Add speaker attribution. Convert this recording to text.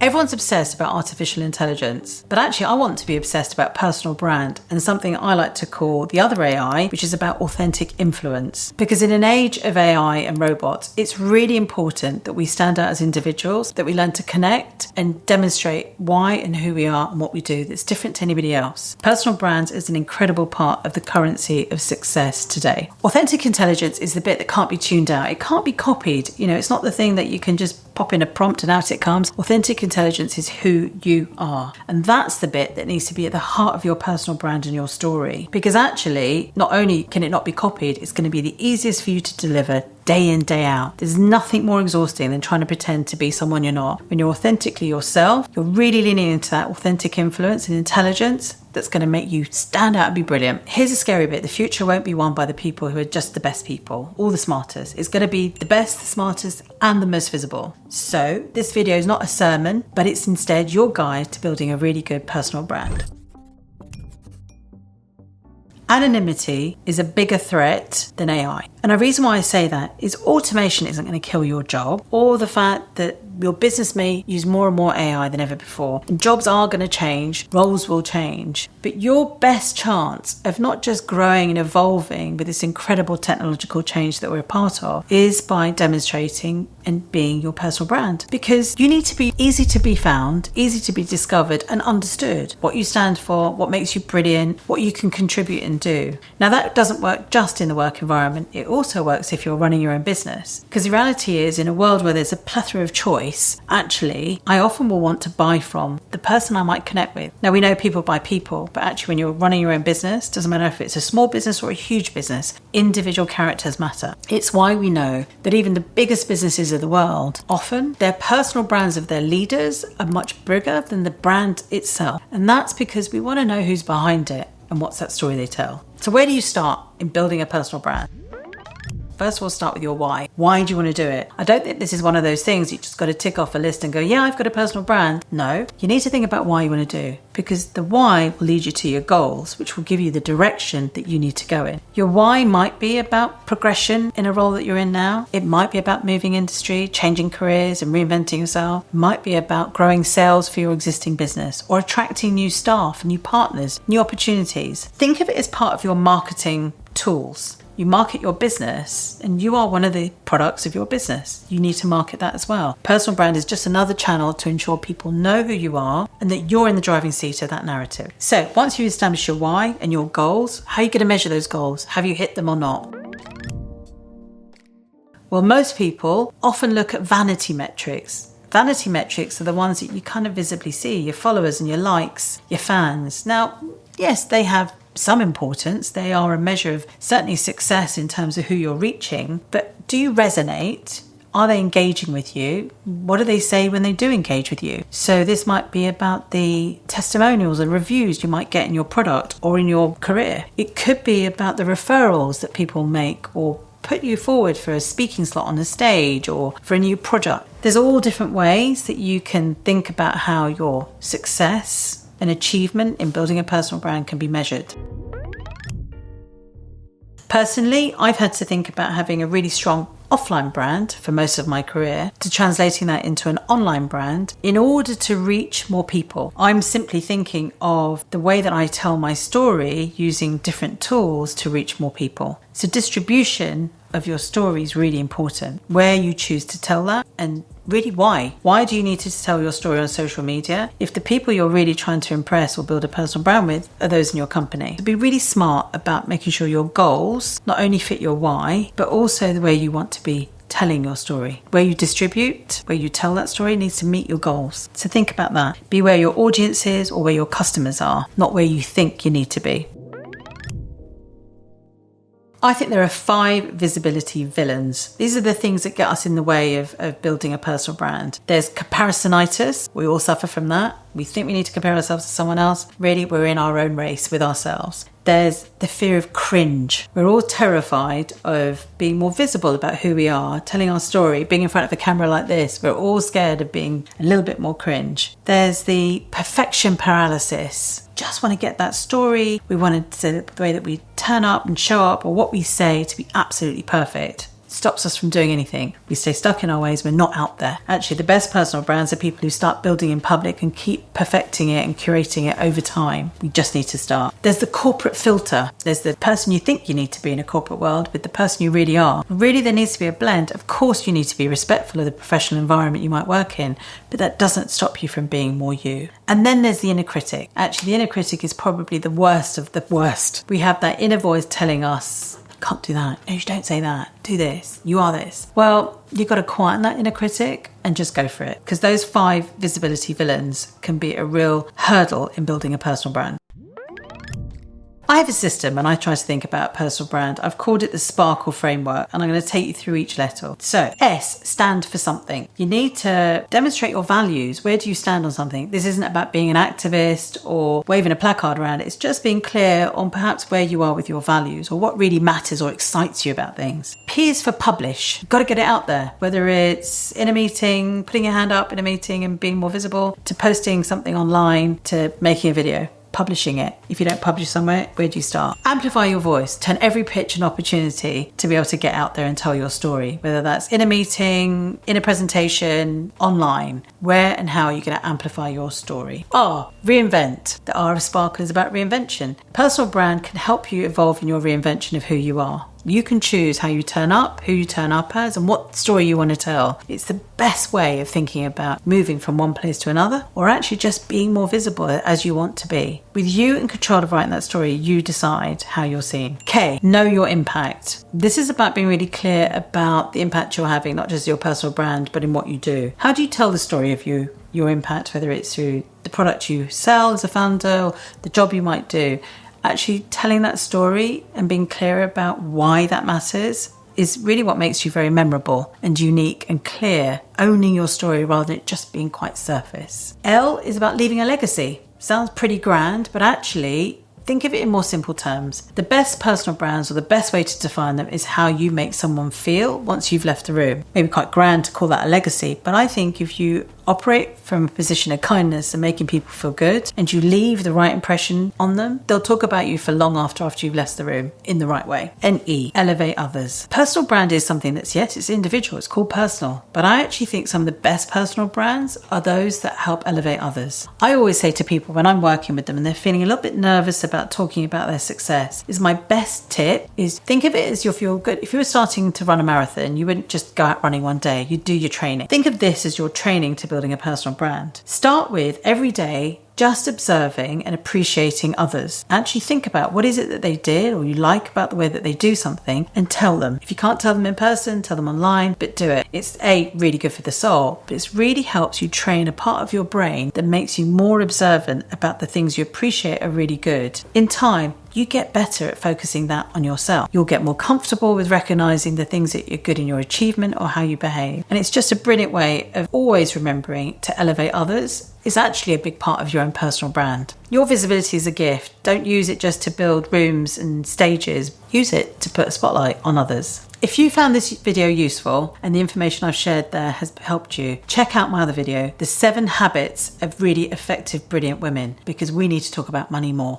Speaker 1: Everyone's obsessed about artificial intelligence, but actually I want to be obsessed about personal brand and something I like to call the other AI, which is about authentic influence. Because in an age of AI and robots, it's really important that we stand out as individuals, that we learn to connect and demonstrate why and who we are and what we do that's different to anybody else. Personal brand is an incredible part of the currency of success today. Authentic intelligence is the bit that can't be tuned out. It can't be copied. It's not the thing that you can just pop in a prompt and out it comes. Authentic intelligence is who you are. And that's the bit that needs to be at the heart of your personal brand and your story. Because actually, not only can it not be copied, it's going to be the easiest for you to deliver day in, day out. There's nothing more exhausting than trying to pretend to be someone you're not. When you're authentically yourself, you're really leaning into that authentic influence and intelligence that's going to make you stand out and be brilliant. Here's a scary bit. The future won't be won by the people who are just the best people, all the smartest. It's going to be the best, the smartest, and the most visible. So this video is not a sermon, but it's instead your guide to building a really good personal brand. Anonymity is a bigger threat than AI. And the reason why I say that is automation isn't going to kill your job, or the fact that your business may use more and more AI than ever before. And jobs are going to change, roles will change. But your best chance of not just growing and evolving with this incredible technological change that we're a part of is by demonstrating and being your personal brand. Because you need to be easy to be found, easy to be discovered and understood. What you stand for, what makes you brilliant, what you can contribute and do. Now that doesn't work just in the work environment. It also works if you're running your own business. Because the reality is, in a world where there's a plethora of choice, actually, I often will want to buy from the person I might connect with. Now, we know people buy people, but actually when you're running your own business, doesn't matter if it's a small business or a huge business, individual characters matter. It's why we know that even the biggest businesses of the world, often their personal brands of their leaders are much bigger than the brand itself. And that's because we want to know who's behind it and what's that story they tell. So where do you start in building a personal brand? First of all, start with your why. Why do you want to do it? I don't think this is one of those things you just got to tick off a list and go, yeah, I've got a personal brand. No, you need to think about why you want to do, because the why will lead you to your goals, which will give you the direction that you need to go in. Your why might be about progression in a role that you're in now. It might be about moving industry, changing careers and reinventing yourself. It might be about growing sales for your existing business or attracting new staff, new partners, new opportunities. Think of it as part of your marketing tools. You market your business and you are one of the products of your business. You need to market that as well. Personal brand is just another channel to ensure people know who you are and that you're in the driving seat of that narrative. So once you establish your why and your goals, how are you going to measure those goals? Have you hit them or not? Well, most people often look at vanity metrics. Vanity metrics are the ones that you kind of visibly see, your followers and your likes, your fans. Now, yes, they have some importance. They are a measure of certainly success in terms of who you're reaching. But do you resonate? Are they engaging with you? What do they say when they do engage with you? So this might be about the testimonials and reviews you might get in your product or in your career. It could be about the referrals that people make or put you forward for a speaking slot on a stage or for a new project. There's all different ways that you can think about how your success and achievement in building a personal brand can be measured. Personally, I've had to think about having a really strong offline brand for most of my career to translating that into an online brand in order to reach more people. I'm simply thinking of the way that I tell my story using different tools to reach more people. So distribution of your story is really important. Where you choose to tell that and really why. Why do you need to tell your story on social media if the people you're really trying to impress or build a personal brand with are those in your company? So be really smart about making sure your goals not only fit your why, but also the way you want to be telling your story. Where you distribute, where you tell that story needs to meet your goals. So think about that. Be where your audience is or where your customers are, not where you think you need to be. I think there are 5 visibility villains. These are the things that get us in the way of building a personal brand. There's comparisonitis. We all suffer from that. We think we need to compare ourselves to someone else. Really, we're in our own race with ourselves. There's the fear of cringe. We're all terrified of being more visible about who we are, telling our story, being in front of a camera like this. We're all scared of being a little bit more cringe. There's the perfection paralysis. Just want to get that story. We want the way that we turn up and show up or what we say to be absolutely perfect. stops us from doing anything. We stay stuck in our ways, we're not out there. Actually, the best personal brands are people who start building in public and keep perfecting it and curating it over time. We just need to start. There's the corporate filter. There's the person you think you need to be in a corporate world with the person you really are. Really, there needs to be a blend. Of course, you need to be respectful of the professional environment you might work in, but that doesn't stop you from being more you. And then there's the inner critic. Actually, the inner critic is probably the worst of the worst. We have that inner voice telling us, can't do that. No, you don't say that. Do this. You are this. Well, you've got to quieten that inner critic and just go for it. Because those 5 visibility villains can be a real hurdle in building a personal brand. I have a system and I try to think about personal brand. I've called it the Sparkle Framework, and I'm going to take you through each letter. So S, stand for something. You need to demonstrate your values. Where do you stand on something? This isn't about being an activist or waving a placard around. It's just being clear on perhaps where you are with your values or what really matters or excites you about things. P is for publish. You've got to get it out there, whether it's in a meeting, putting your hand up in a meeting and being more visible, to posting something online, to making a video. Publishing it. If you don't publish somewhere, where do you start? Amplify your voice. Turn every pitch an opportunity to be able to get out there and tell your story, whether that's in a meeting, in a presentation, online. Where and how are you going to amplify your story? R, reinvent. The R of Sparkle is about reinvention. Personal brand can help you evolve in your reinvention of who you are. You can choose how you turn up, who you turn up as, and what story you want to tell. It's the best way of thinking about moving from one place to another, or actually just being more visible as you want to be. With you in control of writing that story, you decide how you're seen. K, know your impact. This is about being really clear about the impact you're having, not just your personal brand, but in what you do. How do you tell the story of you, your impact, whether it's through the product you sell as a founder or the job you might do? Actually telling that story and being clear about why that matters is really what makes you very memorable and unique and clear, owning your story rather than it just being quite surface. L is about leaving a legacy. Sounds pretty grand, but actually think of it in more simple terms. The best personal brands, or the best way to define them, is how you make someone feel once you've left the room. Maybe quite grand to call that a legacy, but I think if you operate from a position of kindness and making people feel good, and you leave the right impression on them, they'll talk about you for long after you've left the room in the right way. And E, elevate others. Personal brand is something that's, yes, it's individual, it's called personal, but I actually think some of the best personal brands are those that help elevate others. I always say to people when I'm working with them and they're feeling a little bit nervous about talking about their success, is my best tip is think of it as you feel good. If you were starting to run a marathon, you wouldn't just go out running one day, you'd do your training. Think of this as your training to building a personal brand. Start with every day just observing and appreciating others. Actually think about what is it that they did or you like about the way that they do something, and tell them. If you can't tell them in person, tell them online, but do it. It's really good for the soul, but it really helps you train a part of your brain that makes you more observant about the things you appreciate are really good. In time, you get better at focusing that on yourself. You'll get more comfortable with recognizing the things that you're good in your achievement or how you behave. And it's just a brilliant way of always remembering to elevate others is actually a big part of your own personal brand. Your visibility is a gift. Don't use it just to build rooms and stages. Use it to put a spotlight on others. If you found this video useful and the information I've shared there has helped you, check out my other video, The 7 Habits of Really Effective, Brilliant Women, because we need to talk about money more.